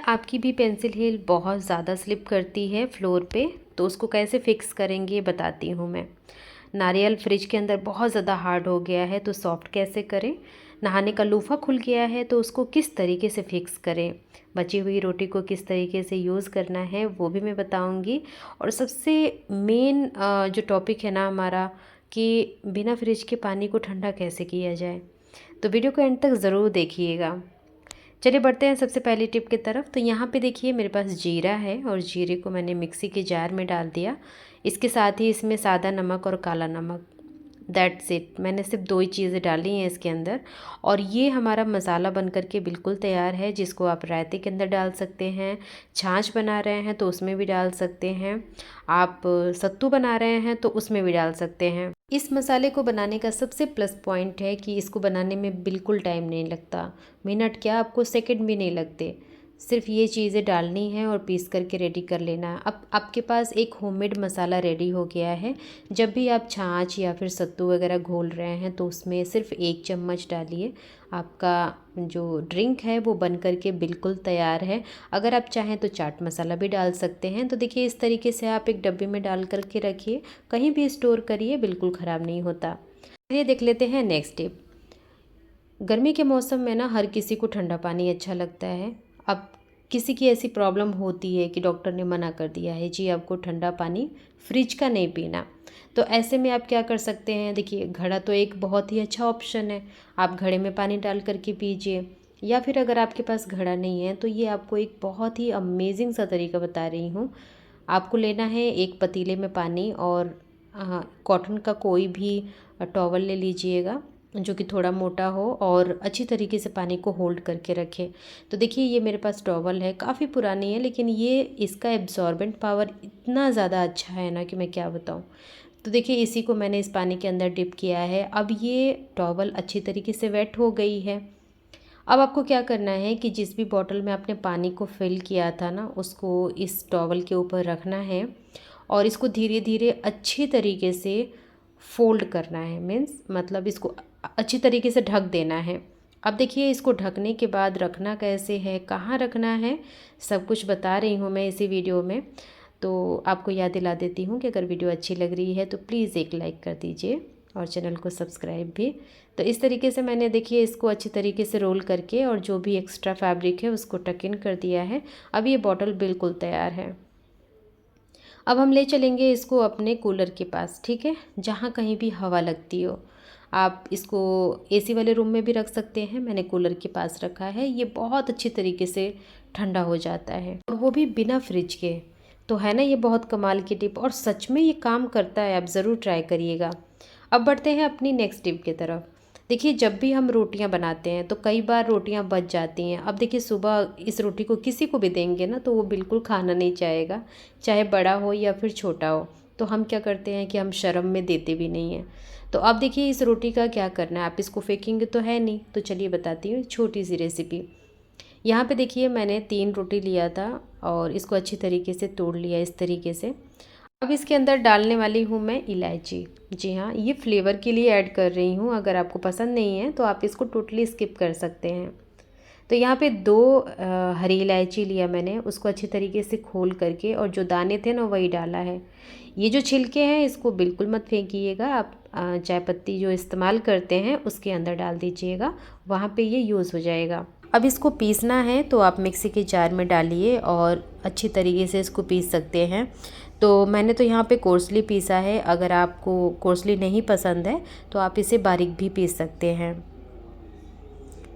आपकी भी pencil heel बहुत ज़्यादा स्लिप करती है फ्लोर पे, तो उसको कैसे फिक्स करेंगे बताती हूँ मैं। नारियल फ्रिज के अंदर बहुत ज़्यादा हार्ड हो गया है तो सॉफ्ट कैसे करें। नहाने का लूफ़ा खुल गया है तो उसको किस तरीके से फिक्स करें। बची हुई रोटी को किस तरीके से यूज़ करना है वो भी मैं बताऊँगी। और सबसे मेन जो टॉपिक है ना हमारा, कि बिना फ्रिज के पानी को ठंडा कैसे किया जाए। तो वीडियो को एंड तक ज़रूर देखिएगा। चलिए बढ़ते हैं सबसे पहली टिप की तरफ। तो यहाँ पे देखिए मेरे पास जीरा है और जीरे को मैंने मिक्सी के जार में डाल दिया। इसके साथ ही इसमें सादा नमक और काला नमक, दैट्स इट। मैंने सिर्फ दो ही चीज़ें डाली हैं इसके अंदर और ये हमारा मसाला बन कर के बिल्कुल तैयार है, जिसको आप रायते के अंदर डाल सकते हैं। छाछ बना रहे हैं तो उसमें भी डाल सकते हैं। आप सत्तू बना रहे हैं तो उसमें भी डाल सकते हैं। इस मसाले को बनाने का सबसे प्लस पॉइंट है कि इसको बनाने में बिल्कुल टाइम नहीं लगता। मिनट क्या, आपको सेकंड भी नहीं लगते। सिर्फ ये चीज़ें डालनी है और पीस करके रेडी कर लेना है। अब आपके पास एक होममेड मसाला रेडी हो गया है। जब भी आप छाछ या फिर सत्तू वगैरह घोल रहे हैं तो उसमें सिर्फ 1 चम्मच डालिए। आपका जो ड्रिंक है वो बन करके बिल्कुल तैयार है। अगर आप चाहें तो चाट मसाला भी डाल सकते हैं। तो देखिए इस तरीके से आप एक डब्बे में डाल करके रखिए, कहीं भी स्टोर करिए, बिल्कुल ख़राब नहीं होता। चलिए देख लेते हैं नेक्स्ट टिप। गर्मी के मौसम में ना हर किसी को ठंडा पानी अच्छा लगता है। अब किसी की ऐसी प्रॉब्लम होती है कि डॉक्टर ने मना कर दिया है जी आपको ठंडा पानी फ्रिज का नहीं पीना। तो ऐसे में आप क्या कर सकते हैं, देखिए घड़ा तो एक बहुत ही अच्छा ऑप्शन है। आप घड़े में पानी डाल करके पीजिए, या फिर अगर आपके पास घड़ा नहीं है तो ये आपको एक बहुत ही अमेजिंग सा तरीका बता रही हूँ। आपको लेना है एक पतीले में पानी और कॉटन का कोई भी टॉवल ले लीजिएगा जो कि थोड़ा मोटा हो और अच्छी तरीके से पानी को होल्ड करके रखे। तो देखिए ये मेरे पास टॉवल है, काफ़ी पुरानी है, लेकिन ये इसका एब्जॉर्बेंट पावर इतना ज़्यादा अच्छा है ना कि मैं क्या बताऊँ। तो देखिए इसी को मैंने इस पानी के अंदर डिप किया है। अब ये टॉवल अच्छी तरीके से वेट हो गई है। अब आपको क्या करना है कि जिस भी बॉटल में आपने पानी को फिल किया था ना, उसको इस टॉवल के ऊपर रखना है और इसको धीरे धीरे अच्छी तरीके से फोल्ड करना है। मीन्स मतलब इसको अच्छी तरीके से ढक देना है। अब देखिए इसको ढकने के बाद रखना कैसे है, कहाँ रखना है, सब कुछ बता रही हूँ मैं इसी वीडियो में। तो आपको याद दिला देती हूँ कि अगर वीडियो अच्छी लग रही है तो प्लीज़ एक लाइक कर दीजिए और चैनल को सब्सक्राइब भी। तो इस तरीके से मैंने देखिए इसको अच्छी तरीके से रोल करके और जो भी एक्स्ट्रा फैब्रिक है उसको टक इन कर दिया है। अब ये बॉटल बिल्कुल तैयार है। अब हम ले चलेंगे इसको अपने कूलर के पास, ठीक है, जहाँ कहीं भी हवा लगती हो। आप इसको एसी वाले रूम में भी रख सकते हैं, मैंने कूलर के पास रखा है। ये बहुत अच्छी तरीके से ठंडा हो जाता है और वो भी बिना फ्रिज के। तो है ना ये बहुत कमाल की टिप, और सच में ये काम करता है, आप ज़रूर ट्राई करिएगा। अब बढ़ते हैं अपनी नेक्स्ट टिप की तरफ। देखिए जब भी हम रोटियां बनाते हैं तो कई बार रोटियां बच जाती हैं। अब देखिए सुबह इस रोटी को किसी को भी देंगे ना तो वो बिल्कुल खाना नहीं चाहेगा, चाहे बड़ा हो या फिर छोटा हो। तो हम क्या करते हैं कि हम शर्म में देते भी नहीं हैं। तो अब देखिए इस रोटी का क्या करना है, आप इसको फेंकेंगे तो है नहीं। तो चलिए बताती हूँ एक छोटी सी रेसिपी। यहाँ पे देखिए मैंने 3 रोटी लिया था और इसको अच्छी तरीके से तोड़ लिया इस तरीके से। अब इसके अंदर डालने वाली हूँ मैं इलायची। जी हाँ, ये फ्लेवर के लिए ऐड कर रही हूँ, अगर आपको पसंद नहीं है तो आप इसको टोटली स्किप कर सकते हैं। तो यहाँ पे 2 हरी इलायची लिया मैंने, उसको अच्छी तरीके से खोल करके और जो दाने थे ना वही डाला है। ये जो छिलके हैं इसको बिल्कुल मत फेंकिएगा, आप चाय पत्ती जो इस्तेमाल करते हैं उसके अंदर डाल दीजिएगा, वहाँ पे ये यूज़ हो जाएगा। अब इसको पीसना है तो आप मिक्सी के जार में डालिए और अच्छी तरीके से इसको पीस सकते हैं। तो मैंने तो यहाँ पे कोर्सली पीसा है, अगर आपको कोर्सली नहीं पसंद है तो आप इसे बारीक भी पीस सकते हैं।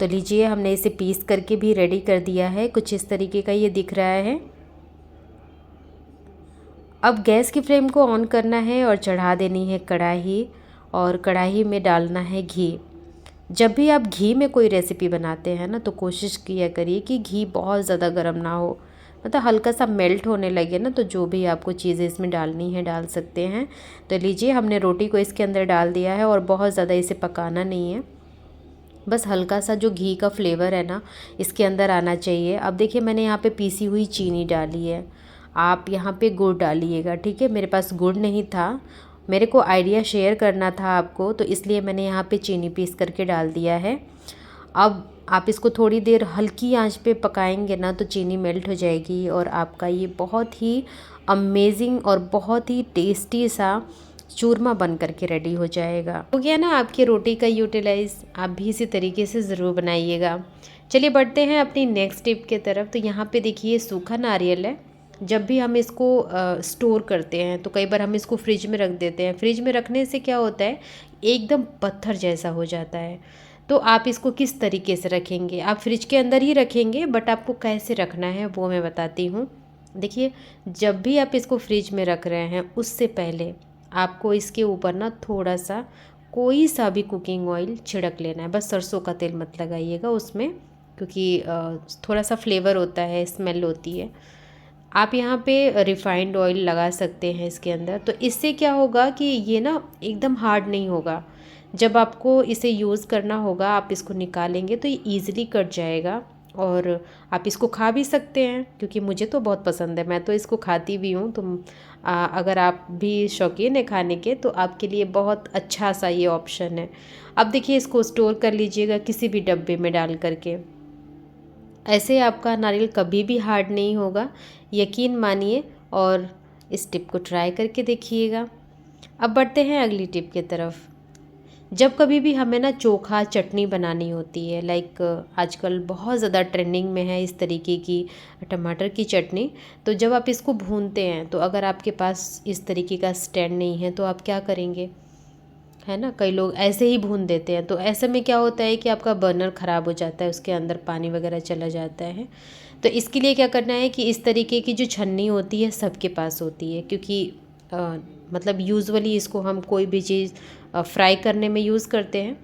तो लीजिए हमने इसे पीस करके भी रेडी कर दिया है, कुछ इस तरीके का ये दिख रहा है। अब गैस की फ्लेम को ऑन करना है और चढ़ा देनी है कढ़ाई, और कढ़ाई में डालना है घी। जब भी आप घी में कोई रेसिपी बनाते हैं ना तो कोशिश किया करिए कि घी बहुत ज़्यादा गर्म ना हो, मतलब हल्का सा मेल्ट होने लगे ना तो जो भी आपको चीज़ें इसमें डालनी है डाल सकते हैं। तो लीजिए हमने रोटी को इसके अंदर डाल दिया है और बहुत ज़्यादा इसे पकाना नहीं है, बस हल्का सा जो घी का फ्लेवर है ना इसके अंदर आना चाहिए। अब देखिए मैंने यहाँ पे पीसी हुई चीनी डाली है, आप यहाँ पे गुड़ डालिएगा, ठीक है। मेरे पास गुड़ नहीं था, मेरे को आइडिया शेयर करना था आपको, तो इसलिए मैंने यहाँ पे चीनी पीस करके डाल दिया है। अब आप इसको थोड़ी देर हल्की आंच पे पकाएंगे ना तो चीनी मेल्ट हो जाएगी और आपका ये बहुत ही अमेजिंग और बहुत ही टेस्टी सा चूरमा बन करके रेडी हो जाएगा। हो गया ना आपकी रोटी का यूटिलाइज। आप भी इसी तरीके से ज़रूर बनाइएगा। चलिए बढ़ते हैं अपनी नेक्स्ट टिप के तरफ। तो यहाँ पे देखिए सूखा नारियल है। जब भी हम इसको स्टोर करते हैं तो कई बार हम इसको फ्रिज में रख देते हैं। फ्रिज में रखने से क्या होता है, एकदम पत्थर जैसा हो जाता है। तो आप इसको किस तरीके से रखेंगे, आप फ्रिज के अंदर ही रखेंगे, बट आपको कैसे रखना है वो मैं बताती हूँ। देखिए, जब भी आप इसको फ्रिज में रख रहे हैं उससे पहले आपको इसके ऊपर ना थोड़ा सा कोई सा भी कुकिंग ऑयल छिड़क लेना है। बस सरसों का तेल मत लगाइएगा उसमें, क्योंकि थोड़ा सा फ्लेवर होता है, स्मेल होती है। आप यहाँ पे रिफाइंड ऑयल लगा सकते हैं इसके अंदर। तो इससे क्या होगा कि ये ना एकदम हार्ड नहीं होगा। जब आपको इसे यूज़ करना होगा आप इसको निकालेंगे तो ये ईज़िली कट जाएगा और आप इसको खा भी सकते हैं, क्योंकि मुझे तो बहुत पसंद है, मैं तो इसको खाती भी हूँ। तो अगर आप भी शौकीन है खाने के तो आपके लिए बहुत अच्छा सा ये ऑप्शन है। अब देखिए, इसको स्टोर कर लीजिएगा किसी भी डब्बे में डाल करके। ऐसे आपका नारियल कभी भी हार्ड नहीं होगा, यकीन मानिए, और इस टिप को ट्राई करके देखिएगा। अब बढ़ते हैं अगली टिप की तरफ। जब कभी भी हमें ना चोखा चटनी बनानी होती है, लाइक आजकल बहुत ज़्यादा ट्रेंडिंग में है इस तरीके की टमाटर की चटनी। तो जब आप इसको भूनते हैं तो अगर आपके पास इस तरीके का स्टैंड नहीं है तो आप क्या करेंगे, है ना, कई लोग ऐसे ही भून देते हैं। तो ऐसे में क्या होता है कि आपका बर्नर ख़राब हो जाता है, उसके अंदर पानी वगैरह चला जाता है। तो इसके लिए क्या करना है कि इस तरीके की जो छन्नी होती है सबके पास होती है, क्योंकि मतलब यूजुअली इसको हम कोई भी चीज़ फ्राई करने में यूज़ करते हैं।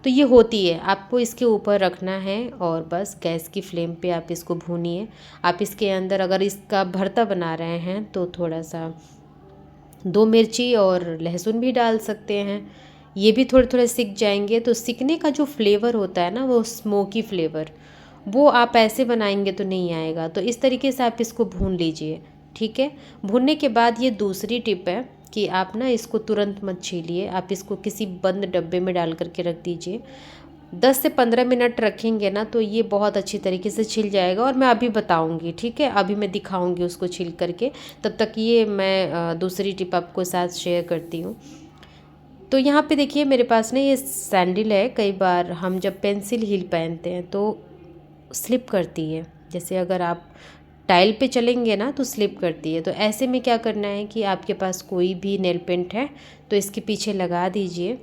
तो ये होती है, आपको इसके ऊपर रखना है और बस गैस की फ्लेम पे आप इसको भूनिए। आप इसके अंदर अगर इसका भरता बना रहे हैं तो थोड़ा सा 2 मिर्ची और लहसुन भी डाल सकते हैं। ये भी थोड़े थोड़े सिक जाएंगे। तो सिकने का जो फ्लेवर होता है ना, वो स्मोकी फ्लेवर, वो आप ऐसे बनाएंगे तो नहीं आएगा। तो इस तरीके से आप इसको भून लीजिए, ठीक है। भूनने के बाद ये दूसरी टिप है कि आप ना इसको तुरंत मत छीलिए, आप इसको किसी बंद डब्बे में डाल करके रख दीजिए। 10 से 15 मिनट रखेंगे ना तो ये बहुत अच्छी तरीके से छिल जाएगा, और मैं अभी बताऊंगी, ठीक है, अभी मैं दिखाऊंगी उसको छिल करके। तब तक ये मैं दूसरी टिप आपको साथ शेयर करती हूँ। तो यहाँ पे देखिए, मेरे पास ना ये सैंडल है। कई बार हम जब पेंसिल हील पहनते हैं तो स्लिप करती है, जैसे अगर आप टाइल पे चलेंगे ना तो स्लिप करती है। तो ऐसे में क्या करना है कि आपके पास कोई भी नेल पेंट है तो इसके पीछे लगा दीजिए।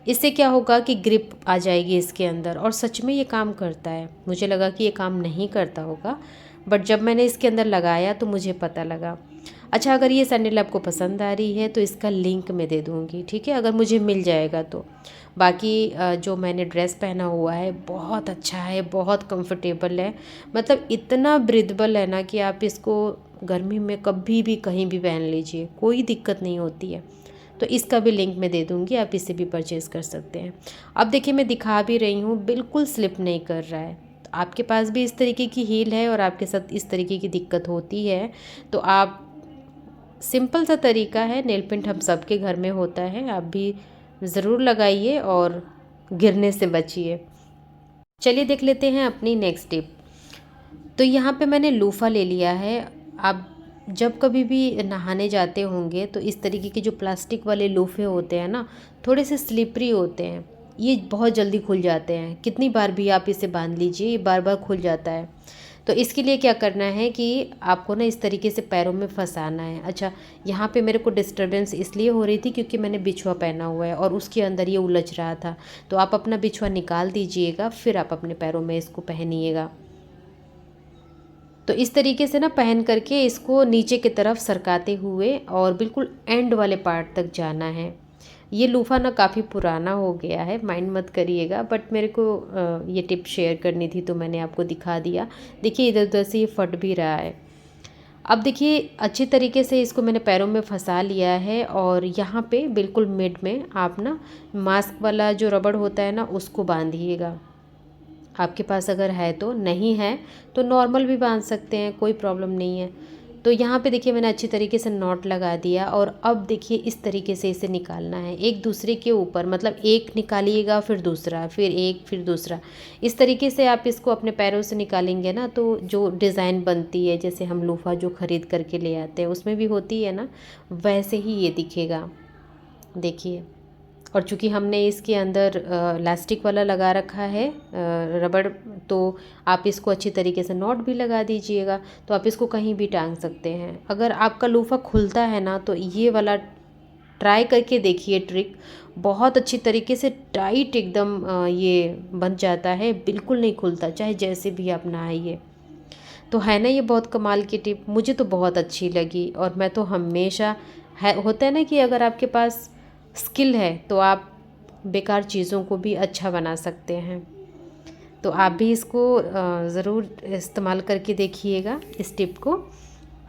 इससे क्या होगा कि ग्रिप आ जाएगी इसके अंदर, और सच में ये काम करता है। मुझे लगा कि ये काम नहीं करता होगा, बट जब मैंने इसके अंदर लगाया तो मुझे पता लगा। अच्छा, अगर ये सैंडल आपको पसंद आ रही है तो इसका लिंक मैं दे दूँगी, ठीक है, अगर मुझे मिल जाएगा तो। बाकी जो मैंने ड्रेस पहना हुआ है बहुत अच्छा है, बहुत कंफर्टेबल है, मतलब इतना ब्रीदेबल है ना कि आप इसको गर्मी में कभी भी कहीं भी पहन लीजिए, कोई दिक्कत नहीं होती है। तो इसका भी लिंक मैं दे दूँगी, आप इसे भी परचेज़ कर सकते हैं। अब देखिए, मैं दिखा भी रही हूँ, बिल्कुल स्लिप नहीं कर रहा है। तो आपके पास भी इस तरीके की हील है और आपके साथ इस तरीके की दिक्कत होती है तो आप, सिंपल सा तरीका है, नेल पेंट हम सबके घर में होता है, आप भी ज़रूर लगाइए और गिरने से बचिए। चलिए देख लेते हैं अपनी नेक्स्ट टिप। तो यहाँ पे मैंने लोफा ले लिया है। आप जब कभी भी नहाने जाते होंगे तो इस तरीके के जो प्लास्टिक वाले लोफे होते हैं ना, थोड़े से स्लिपरी होते हैं, ये बहुत जल्दी खुल जाते हैं। कितनी बार भी आप इसे बांध लीजिए, ये बार बार खुल जाता है। तो इसके लिए क्या करना है कि आपको ना इस तरीके से पैरों में फंसाना है। अच्छा, यहाँ पे मेरे को डिस्टरबेंस इसलिए हो रही थी क्योंकि मैंने बिछुआ पहना हुआ है और उसके अंदर ये उलझ रहा था। तो आप अपना बिछुआ निकाल दीजिएगा, फिर आप अपने पैरों में इसको पहनिएगा। तो इस तरीके से ना पहन करके इसको नीचे की तरफ सरकाते हुए और बिल्कुल एंड वाले पार्ट तक जाना है। ये लूफा ना काफ़ी पुराना हो गया है, माइंड मत करिएगा, बट मेरे को ये टिप शेयर करनी थी तो मैंने आपको दिखा दिया। देखिए, इधर उधर से ये फट भी रहा है। अब देखिए, अच्छी तरीके से इसको मैंने पैरों में फंसा लिया है, और यहाँ पे बिल्कुल मिड में आप ना मास्क वाला जो रबड़ होता है ना उसको बांधिएगा। आपके पास अगर है तो, नहीं है तो नॉर्मल भी बांध सकते हैं, कोई प्रॉब्लम नहीं है। तो यहाँ पे देखिए मैंने अच्छी तरीके से नॉट लगा दिया और अब देखिए इस तरीके से इसे निकालना है एक दूसरे के ऊपर, मतलब एक निकालिएगा फिर दूसरा, फिर एक, फिर दूसरा। इस तरीके से आप इसको अपने पैरों से निकालेंगे ना तो जो डिज़ाइन बनती है, जैसे हम लोफा जो ख़रीद करके ले आते हैं उसमें भी होती है ना, वैसे ही ये दिखेगा। देखिए, और चूँकि हमने इसके अंदर इलास्टिक वाला लगा रखा है रबड़, तो आप इसको अच्छी तरीके से नॉट भी लगा दीजिएगा, तो आप इसको कहीं भी टांग सकते हैं। अगर आपका लूफ़ा खुलता है ना तो ये वाला ट्राई करके देखिए ट्रिक, बहुत अच्छी तरीके से टाइट एकदम ये बन जाता है, बिल्कुल नहीं खुलता, चाहे जैसे भी आप नहाइए। तो है ना ये बहुत कमाल की टिप, मुझे तो बहुत अच्छी लगी। और मैं तो हमेशा, है होता है ना कि अगर आपके पास स्किल है तो आप बेकार चीज़ों को भी अच्छा बना सकते हैं। तो आप भी इसको ज़रूर इस्तेमाल करके देखिएगा इस टिप को।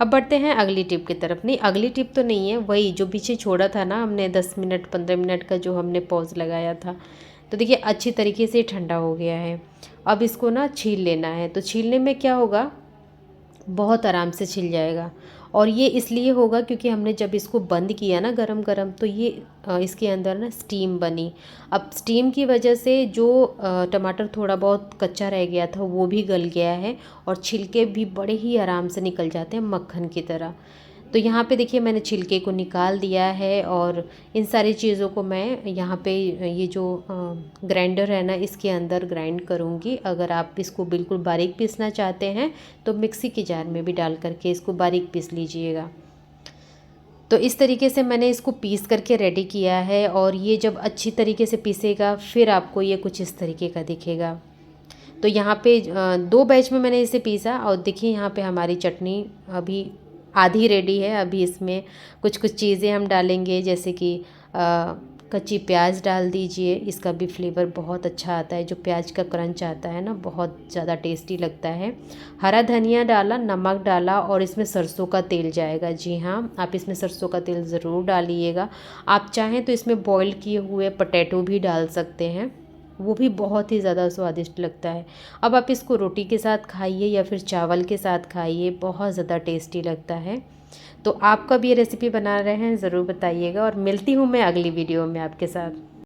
अब बढ़ते हैं अगली टिप की तरफ। नहीं, अगली टिप तो नहीं है, वही जो पीछे छोड़ा था ना हमने 10 मिनट 15 मिनट का जो हमने पॉज लगाया था। तो देखिए अच्छी तरीके से ठंडा हो गया है। अब इसको ना छील लेना है। तो छीलने में क्या होगा, बहुत आराम से छिल जाएगा। और ये इसलिए होगा क्योंकि हमने जब इसको बंद किया ना गरम गरम, तो ये इसके अंदर ना स्टीम बनी। अब स्टीम की वजह से जो टमाटर थोड़ा बहुत कच्चा रह गया था वो भी गल गया है और छिलके भी बड़े ही आराम से निकल जाते हैं मक्खन की तरह। तो यहाँ पे देखिए मैंने छिलके को निकाल दिया है और इन सारी चीज़ों को मैं यहाँ पे ये जो ग्राइंडर है ना इसके अंदर ग्राइंड करूँगी। अगर आप इसको बिल्कुल बारीक पीसना चाहते हैं तो मिक्सी के जार में भी डाल करके इसको बारीक पीस लीजिएगा। तो इस तरीके से मैंने इसको पीस करके रेडी किया है और ये जब अच्छी तरीके से पीसेगा फिर आपको ये कुछ इस तरीके का दिखेगा। तो यहाँ पे 2 बैच में मैंने इसे पीसा और देखिए यहाँ पे हमारी चटनी अभी आधी रेडी है। अभी इसमें कुछ कुछ चीज़ें हम डालेंगे, जैसे कि कच्ची प्याज डाल दीजिए, इसका भी फ्लेवर बहुत अच्छा आता है। जो प्याज का क्रंच आता है ना, बहुत ज़्यादा टेस्टी लगता है। हरा धनिया डाला, नमक डाला और इसमें सरसों का तेल जाएगा। जी हाँ, आप इसमें सरसों का तेल ज़रूर डालिएगा। आप चाहें तो इसमें बॉईल किए हुए पोटैटो भी डाल सकते हैं, वो भी बहुत ही ज़्यादा स्वादिष्ट लगता है। अब आप इसको रोटी के साथ खाइए या फिर चावल के साथ खाइए, बहुत ज़्यादा टेस्टी लगता है। तो आप कब ये रेसिपी बना रहे हैं ज़रूर बताइएगा और मिलती हूँ मैं अगली वीडियो में आपके साथ।